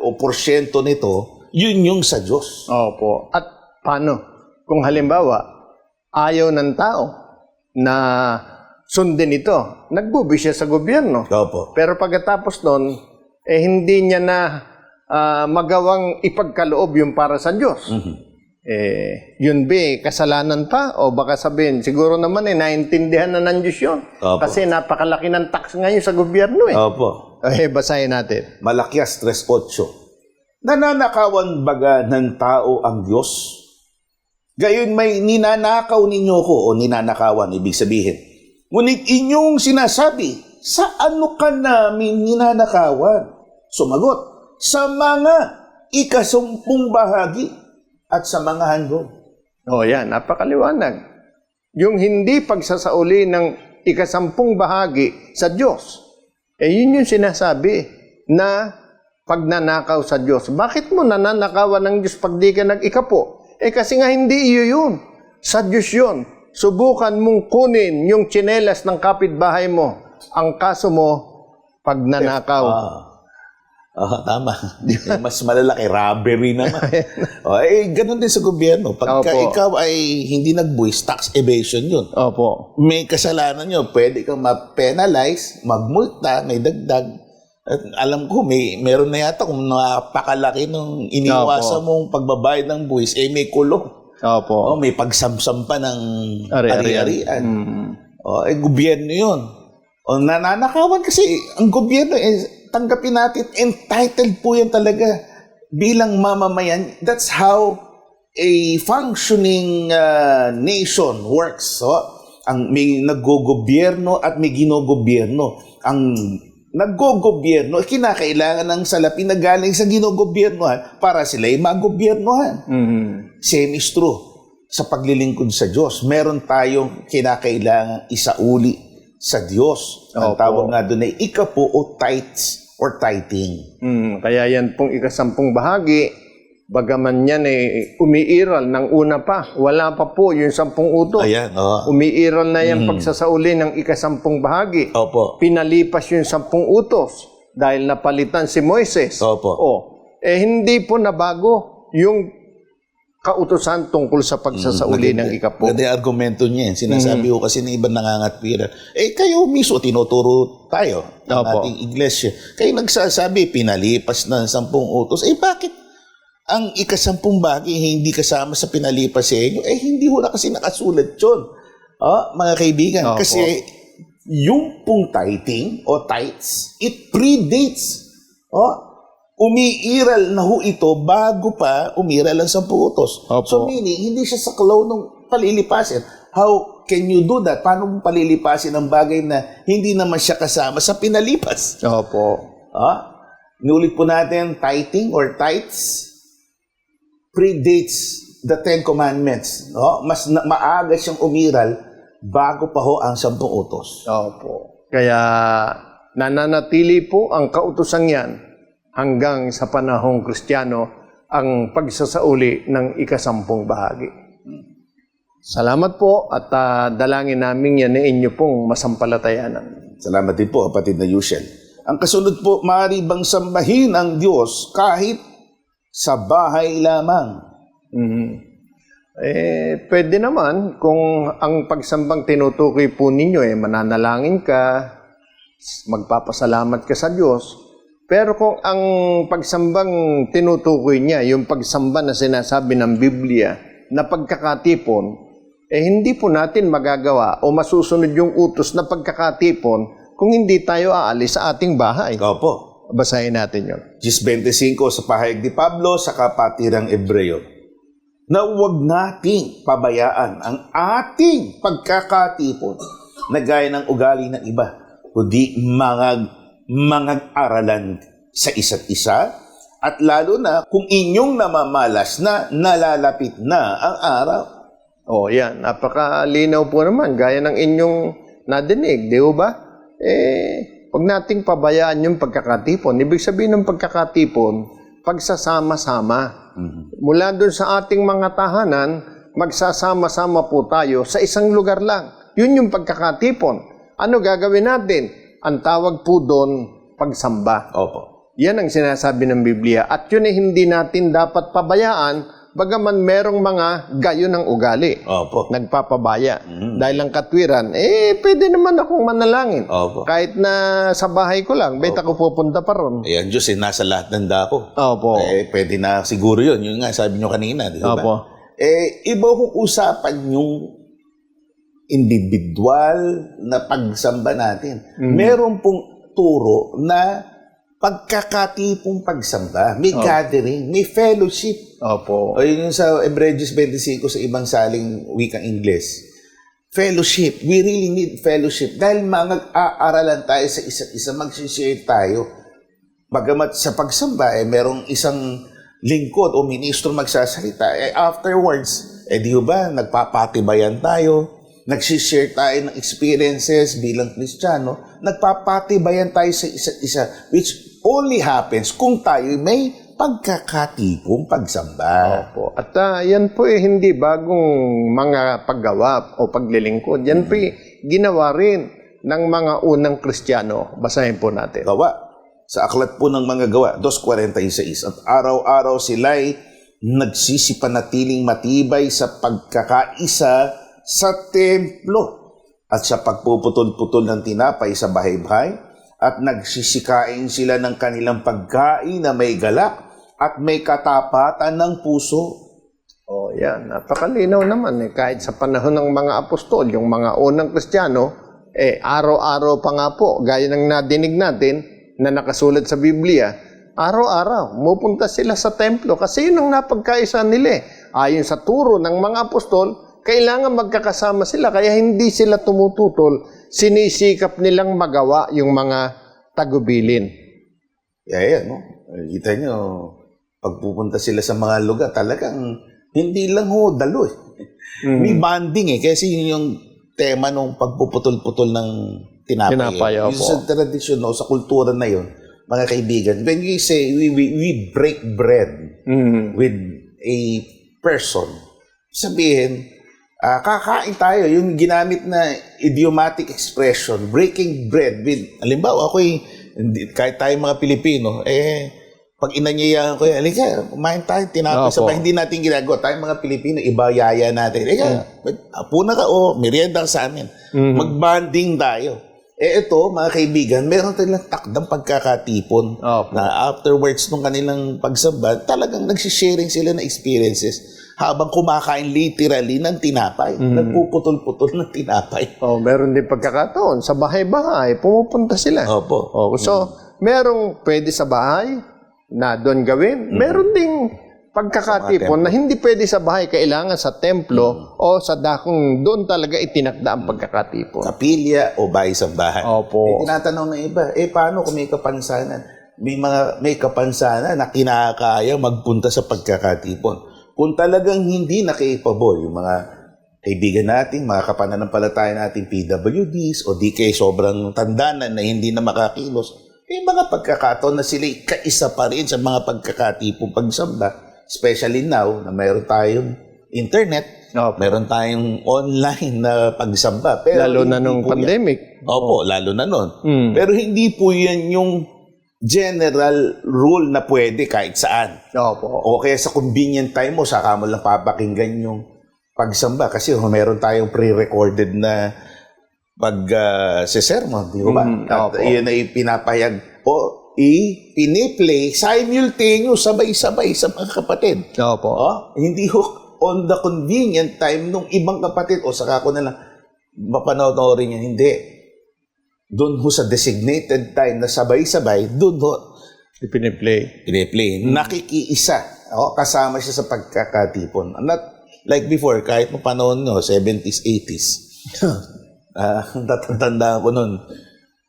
o porsyento nito, yun yung sa Diyos. Opo. At paano? Kung halimbawa, ayaw ng tao na sundin ito, nagbubi siya sa gobyerno. Opo. Pero pagkatapos nun, hindi niya na magawang ipagkaloob yung para sa Diyos. Yun ba, kasalanan pa? O baka sabihin, siguro naman naintindihan na ng Diyos yun. Opo. Kasi napakalaki ng tax ngayon sa gobyerno eh. Opo. Basahin natin. Malakias 3:8. Nananakawan baga ng tao ang Diyos? Gayon may ninanakaw ninyo ko o ninanakawan, ibig sabihin. Ngunit inyong sinasabi, sa ano ka namin ninanakawan? Sumagot, sa mga ikasumpung bahagi at sa mga handog. Yan, napakaliwanag. Yung hindi pagsasauli ng ikasampung bahagi sa Diyos, yun yung sinasabi na pagnanakaw sa Diyos. Bakit mo nananakawan ng Diyos pag di ka nag-ikapo? Kasi nga hindi iyo yun. Sa Diyos yun. Subukan mong kunin yung tsinelas ng kapitbahay mo. Ang kaso mo, pagnanakaw. Tama. Mas malalaki, robbery naman. Ganun din sa gobyerno. Pagka Opo. ikaw ay hindi nagbuwis, tax evasion yun. Opo. May kasalanan nyo, pwede kang ma-penalize, magmulta, may dagdag. At alam ko, meron na yata kung napakalaki nung iniwasan mong pagbabayad ng buwis, may kulong. Opo. May pagsamsam pa ng Ari-arian. ari-arian. Gobyerno yun. Nananakawan kasi ang gobyerno, tanggapin natin, entitled po yan talaga bilang mamamayan. That's how a functioning nation works. Ang may naggogobyerno at may ginogobyerno. Ang naggogobyerno, kinakailangan ng salapi na galing sa ginogobyernohan para sila ay magobyernohan. Same is true sa paglilingkod sa Diyos. Meron tayong kinakailangan isauli sa Diyos. Ang Opo. tawag nga doon ay ikapo o tithes or tithing. Kaya yan pong ikasampung bahagi, bagaman yan umiiral ng una pa. Wala pa po yung 10 utos. Ayan, Umiiral na yan pagsasauli ng ikasampung bahagi. Opo. Pinalipas yung 10 utos dahil napalitan si Moises. Opo. Hindi po nabago yung kautusan tungkol sa pagsasauli ng ikapo. Ganda yung argumento niya. Sinasabi ko kasi ng ibang nangangatwiran. Kayo mismo, tinuturo tayo ng Opo. ating iglesia. Kayo nagsasabi, pinalipas na 10 utos. Bakit ang ikasampung bahagi hindi kasama sa pinalipas sa inyo? Hindi ho na kasi nakasulat yun. Mga kaibigan. Opo. Kasi yung pong tithing o tithes, it predates. Umiiral na ho ito bago pa umiral ang 10 utos. Opo. So meaning, hindi siya sa klaw ng palilipasin. How can you do that? Paano mo palilipasin ang bagay na hindi naman siya kasama sa pinalipas? Opo. Inulit po natin, tithing or tithes predates the 10 Commandments. Mas maaga siyang umiral bago pa ho ang 10 utos. Opo. Kaya nananatili po ang kautosang yan hanggang sa panahong Kristiyano ang pagsasauli ng ikasampung bahagi. Salamat po at dalangin namin yan na inyo pong masampalatayanan. Salamat din po, kapatid na Yushel. Ang kasunod po, maaari bang sambahin ang Diyos kahit sa bahay lamang? Pwede naman kung ang pagsambang tinutukoy po ninyo mananalangin ka, magpapasalamat ka sa Diyos. Pero kung ang pagsambang tinutukoy niya, yung pagsamba na sinasabi ng Biblia na pagkakatipon, hindi po natin magagawa o masusunod yung utos na pagkakatipon kung hindi tayo aalis sa ating bahay. Opo. Basahin natin yun. 10:25 sa pahayag ni Pablo sa kapatirang Ebreo, na huwag nating pabayaan ang ating pagkakatipon na gaya ng ugali ng iba, kundi mga aralan sa isa't isa At lalo na kung inyong namamalas na nalalapit na ang araw. Oh, yan. Napakalinaw po naman. Gaya ng inyong nadinig, di ba? Pag nating pabayaan yung pagkakatipon, ibig sabihin ng pagkakatipon, pagsasama-sama. Mula doon sa ating mga tahanan, magsasama-sama po tayo sa isang lugar lang. Yun yung pagkakatipon. Ano gagawin natin? Ang tawag po doon, pagsamba. Opo. Yan ang sinasabi ng Biblia. At yun ay hindi natin dapat pabayaan, bagaman merong mga gayo ng ugali. Opo. Nagpapabaya. Dahil ang katwiran, pwede naman akong manalangin. Opo. Kahit na sa bahay ko lang, bet ako pupunta pa ron. Ayan, Diyos, nasa lahat ng dako. Opo. Pwede na siguro yun. Yun nga, sabi nyo kanina, di ba? Opo. Iba kung usapan yung individual na pagsamba natin. Meron pong turo na pagkakatipong pagsamba. May gathering, may fellowship. Opo. O yun yung sa Hebrews 25 sa ibang saling wikang Ingles. Fellowship. We really need fellowship. Dahil mag-aaralan tayo sa isa't isa, mag-share tayo. Bagamat sa pagsamba, merong isang lingkod o ministro magsasalita. Afterwards, di ba, nagpapatibayan tayo, nagsishare tayo ng experiences bilang Kristiyano, nagpapatibayan tayo sa isa't isa, which only happens kung tayo may pagkakatipong pagsamba. Opo. At yan po hindi bagong mga paggawa o paglilingkod. Yan po ginawa rin ng mga unang Kristiyano. Basahin po natin. Gawa. Sa aklat po ng mga gawa, 2:46. At araw-araw sila'y nagsisipanatiling matibay sa pagkakaisa sa templo at sa pagpuputol-putol ng tinapay sa bahay-bahay at nagsisikain sila ng kanilang pagkain na may galak at may katapatan ng puso. Oh, yan. Napakalinaw naman. Kahit sa panahon ng mga apostol, yung mga unang Kristiyano, araw-araw pa nga po, gaya ng nadinig natin na nakasulat sa Biblia, araw-araw, mupunta sila sa templo kasi yun ang napagkaisa nila. Ayon sa turo ng mga apostol, kailangan magkakasama sila kaya hindi sila tumututol, sinisikap nilang magawa yung mga tagubilin. Yan, no? Kita nyo, pagpupunta sila sa mga lugar, talagang hindi lang dalo eh. May banding kasi yun yung tema nung pagpuputol-putol ng tinapay. Tinapay, Yung opo. sa tradisyon, sa kultura na yun, mga kaibigan, when we say we break bread with a person, sabihin, kakain tayo, yung ginamit na idiomatic expression, breaking bread with, halimbawa, kahit tayo mga Pilipino, pag inanyayahan ko, halika, kumain tayo, tinapay sa bahay, hindi natin ginagawa. Tayo mga Pilipino, iba yaya natin. Puna ka merienda ka sa amin. Mag-bonding tayo. Ito, mga kaibigan, meron tayong takdang pagkakatipon na afterwards nung kanilang pagsamba, talagang nagsisharing sila ng experiences habang kumakain literally ng tinapay. Nagpuputol-putol ng tinapay. Meron din pagkakataon. Sa bahay-bahay, pumupunta sila. Opo. So, merong pwede sa bahay na doon gawin. Meron ding pagkakatipon na hindi pwede sa bahay, kailangan sa templo o sa dakong doon talaga itinakda ang pagkakatipon. Kapilya o bahay sa bahay. Opo. Tinatanong ng iba, paano kung may kapansanan? May kapansanan na kinakaya magpunta sa pagkakatipon. Kung talagang hindi na capable yung mga kaibigan natin, mga kapananampalataya natin, PWDs, o di kay sobrang tanda na hindi na makakilos, may mga pagkakataon na sila kaisa pa rin sa mga pagkakatipong pagsamba. Especially now na mayroon tayong internet, mayroon tayong online na pagsamba. Pero lalo na nung pandemic. Opo, lalo na nun. Pero hindi po yan yung general rule na pwede kahit saan. Opo. O kaya sa convenient time mo, saka mo lang papakinggan yung pagsamba. Kasi meron tayong pre-recorded na pag-sermon, di ba? At yun ay pinapayag o piniplay simultaneous, sabay-sabay sa mga kapatid. Opo. Hindi on the convenient time nung ibang kapatid, saka ko na lang mapanoorin yan. Hindi. Doon sa designated time na sabay-sabay, doon Piniplay. nakikiisa. Kasama siya sa pagkakatipon. Not like before, kahit mo panahon 70s, 80s. Tatandaan ko noon,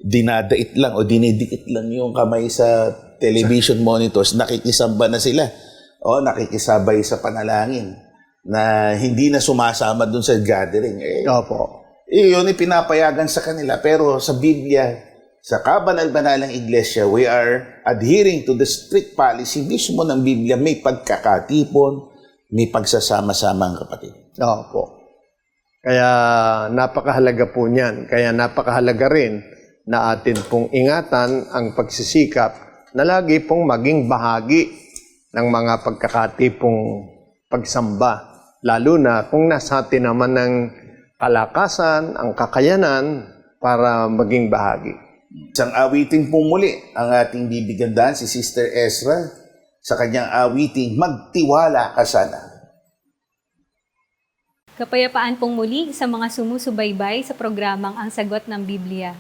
dinadait lang o dinidikit lang yung kamay sa television monitors, nakikisamba na sila. O, nakikisabay sa panalangin na hindi na sumasama dun sa gathering. Opo. Yun pinapayagan sa kanila. Pero sa Biblia, sa kabanal-banalang iglesia, we are adhering to the strict policy mismo ng Biblia. May pagkakatipon, may pagsasama-sama ang kapatid. Opo. Kaya napakahalaga po niyan. Kaya napakahalaga rin na atin pong ingatan ang pagsisikap na lagi pong maging bahagi ng mga pagkakatipong pagsamba. Lalo na kung nasa atin naman ng kalakasan, ang kakayanan para maging bahagi. Isang awiting pong muli ang ating bibigandaan si Sister Ezra sa kanyang awiting Magtiwala Ka Sana. Kapayapaan pong muli sa mga sumusubaybay sa programang Ang Sagot ng Biblia.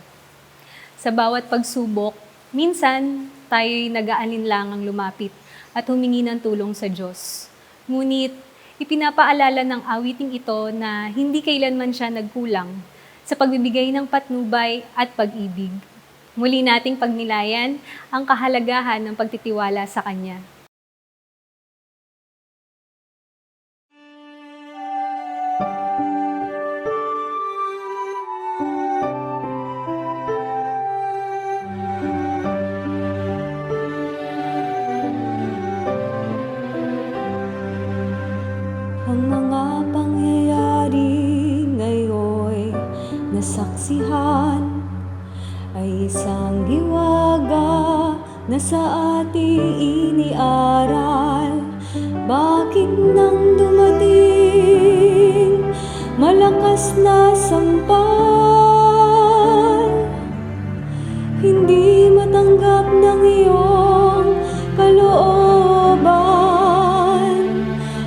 Sa bawat pagsubok, minsan tayo'y nag-aalinlangang lumapit at humingi ng tulong sa Diyos. Ngunit, ipinapaalala ng awiting ito na hindi kailanman siya nagkulang sa pagbibigay ng patnubay at pag-ibig. Muli nating pagnilayan ang kahalagahan ng pagtitiwala sa Kanya. Ang mga pangyayari ngayon nasaksihan ay isang hiwaga na sa ating iniaral. Bakit nang dumating malakas na sampal, hindi matanggap ng iyong kalooban?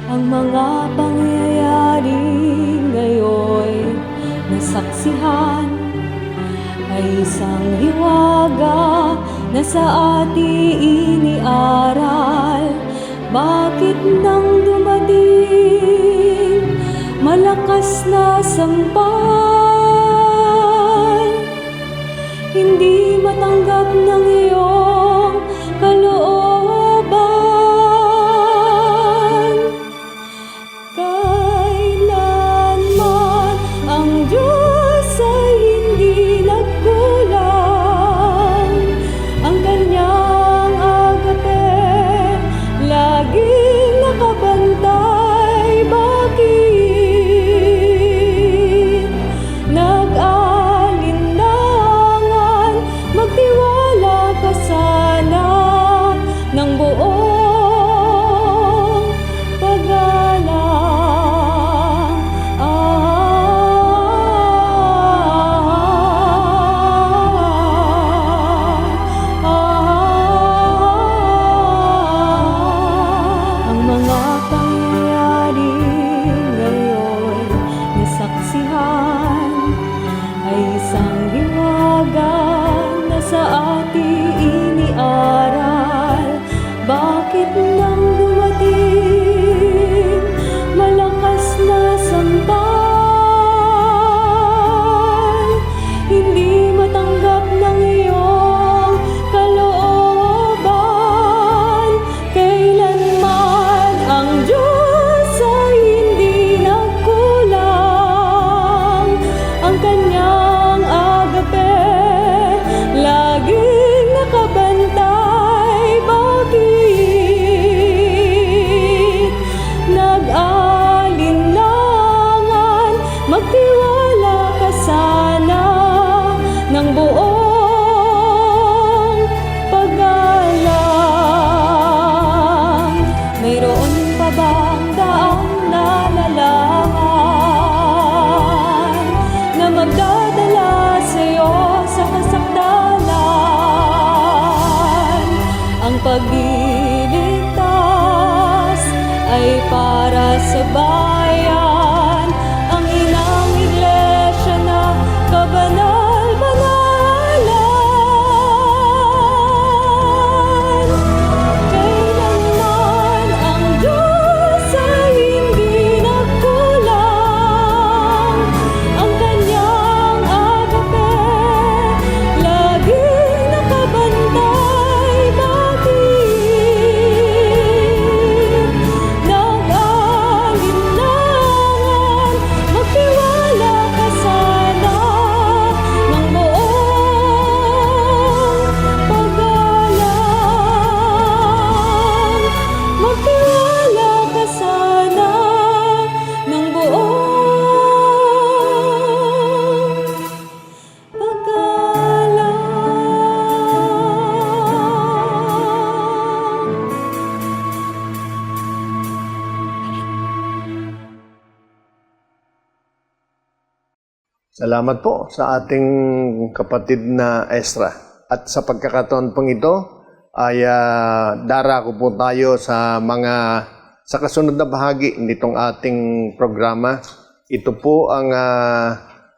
Ang mga pangyayari ngayon nasaksihan ay isang hiwaga na sa ating iniaral. Bakit nang dumating malakas na sampal, hindi matanggap ng iyong kalooban? Kailanman ang Diyos ay hindi nagkulang. Ang Kanyang agape laging nakabantay. Bakit nag-alinlangan? Magtiwala ka sana ng buong paggalang. Ang mga pangyayari ngayon nasaksihan ay isang hiwaga na sa ating iniaral. Bakit nang dumating malakas na sampal, hindi matanggap ng iyong kalooban? Kailanman ang Diyos ay hindi nagkulang. Ang Kanyang agape laging nakabantay. Bakit nag-alinlangan? Magtiwala ka sana ng buong paggalang. Mayroon pa bang daang nalalaman na magdadala sa iyo sa kasakdalan? Ang pagliligtas ay para sa bayan. Ang inang iglesia na kabanal-banalan. Kailanman ang Diyos ay hindi nagkulang. Ang Kanyang agape laging nakabantay. Bakit Salamat po sa ating kapatid na Ezra. At sa pagkakataon pong ito, ay darako po tayo sa kasunod na bahagi nitong ating programa. Ito po ang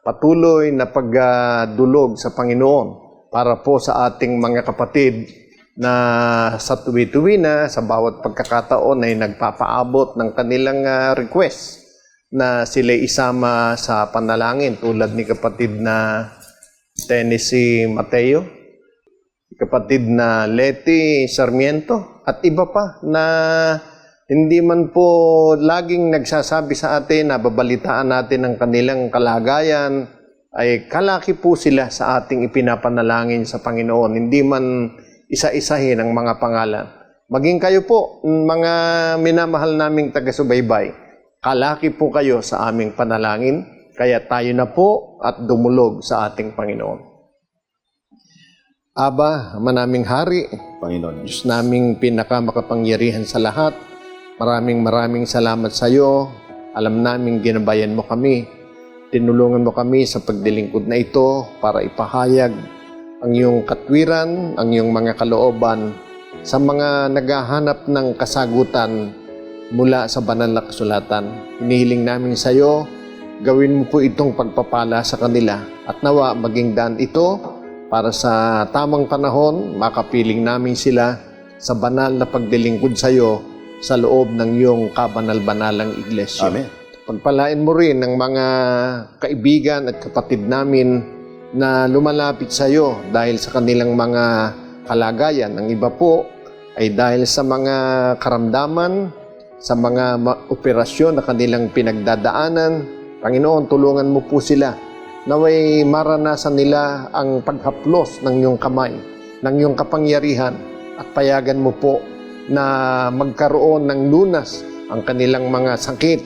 patuloy na pagdulog sa Panginoon para po sa ating mga kapatid na sa tuwi-tuwi na sa bawat pagkakataon ay nagpapaabot ng kanilang request na sila isama sa panalangin tulad ni kapatid na Tennessee Mateo, kapatid na Leti Sarmiento at iba pa na hindi man po laging nagsasabi sa atin na babalitaan natin ang kanilang kalagayan, ay kalaki po sila sa ating ipinapanalangin sa Panginoon. Hindi man isa-isahin ang mga pangalan. Maging kayo po, mga minamahal naming taga-subaybay, kalaki po kayo sa aming panalangin, kaya tayo na po at dumulog sa ating Panginoon. Aba, manaming hari, Panginoon. Diyos naming pinakamakapangyarihan sa lahat, maraming salamat sa iyo. Alam naming ginabayan mo kami. Tinulungan mo kami sa pagdilingkod na ito para ipahayag ang iyong katwiran, ang iyong mga kalooban sa mga naghahanap ng kasagutan mula sa banal na kasulatan. Hinihiling namin sa iyo, gawin mo po itong pagpapala sa kanila at nawa maging daan ito para sa tamang panahon, makapiling namin sila sa banal na pagdilingkod sa iyo sa loob ng iyong kabanal-banalang iglesia. Amen. Pagpalain mo rin ang mga kaibigan at kapatid namin na lumalapit sa iyo dahil sa kanilang mga kalagayan. Ang iba po ay dahil sa mga karamdaman, sa mga operasyon na kanilang pinagdadaanan. Panginoon, tulungan mo po sila. Naway maranasan nila ang paghaplos ng iyong kamay, ng iyong kapangyarihan, at payagan mo po na magkaroon ng lunas ang kanilang mga sakit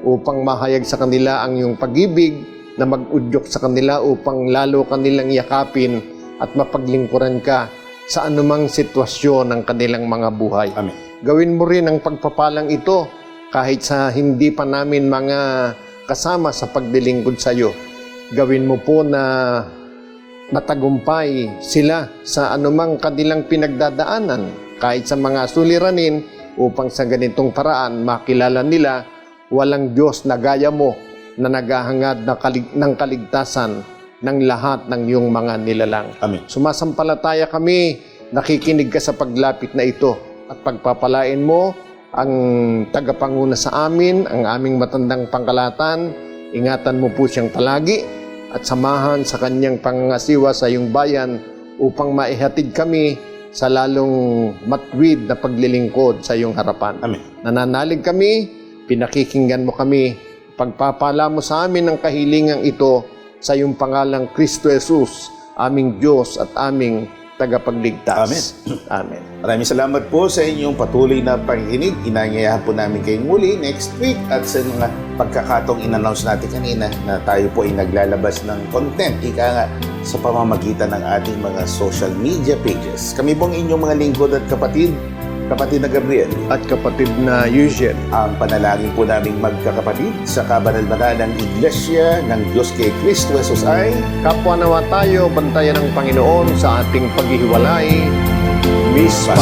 upang mahayag sa kanila ang iyong pag-ibig na mag-udyok sa kanila upang lalo kanilang yakapin at mapaglingkuran ka sa anumang sitwasyon ng kanilang mga buhay. Amen. Gawin mo rin ang pagpapalang ito kahit sa hindi pa namin mga kasama sa pagdilingkod sa iyo. Gawin mo po na matagumpay sila sa anumang kanilang pinagdadaanan kahit sa mga suliranin upang sa ganitong paraan makilala nila walang Diyos na gaya mo na naghahangad ng kaligtasan ng lahat ng iyong mga nilalang. Amen. Sumasampalataya kami, nakikinig ka sa paglapit na ito at pagpapalain mo ang tagapanguna sa amin, ang aming matandang pangkalatan. Ingatan mo po siyang palagi at samahan sa kanyang pangangasiwa sa iyong bayan upang maihatid kami sa lalong matwid na paglilingkod sa iyong harapan. Amen. Nananalig kami, pinakikinggan mo kami, pagpapala mo sa amin ang kahilingang ito sa iyong pangalang Kristo Jesus, aming Diyos at aming tagapagligtas. Amen. Amen. Maraming salamat po sa inyong patuloy na pakikinig. Inanyayahan po namin kayong muli next week at sa mga pagkakataong in-announce natin kanina na tayo po ay naglalabas ng content, ika nga, sa pamamagitan ng ating mga social media pages. Kami pong inyong mga lingkod at kapatid na Gabriel, At kapatid na Eugene, ang panalangin po naming magkakapatid sa kabanal-banalang Iglesia ng Diyos kay Kristo Jesus ay kapwa nawa tayo bantayan ng Panginoon sa ating paghihiwalay. Mispa.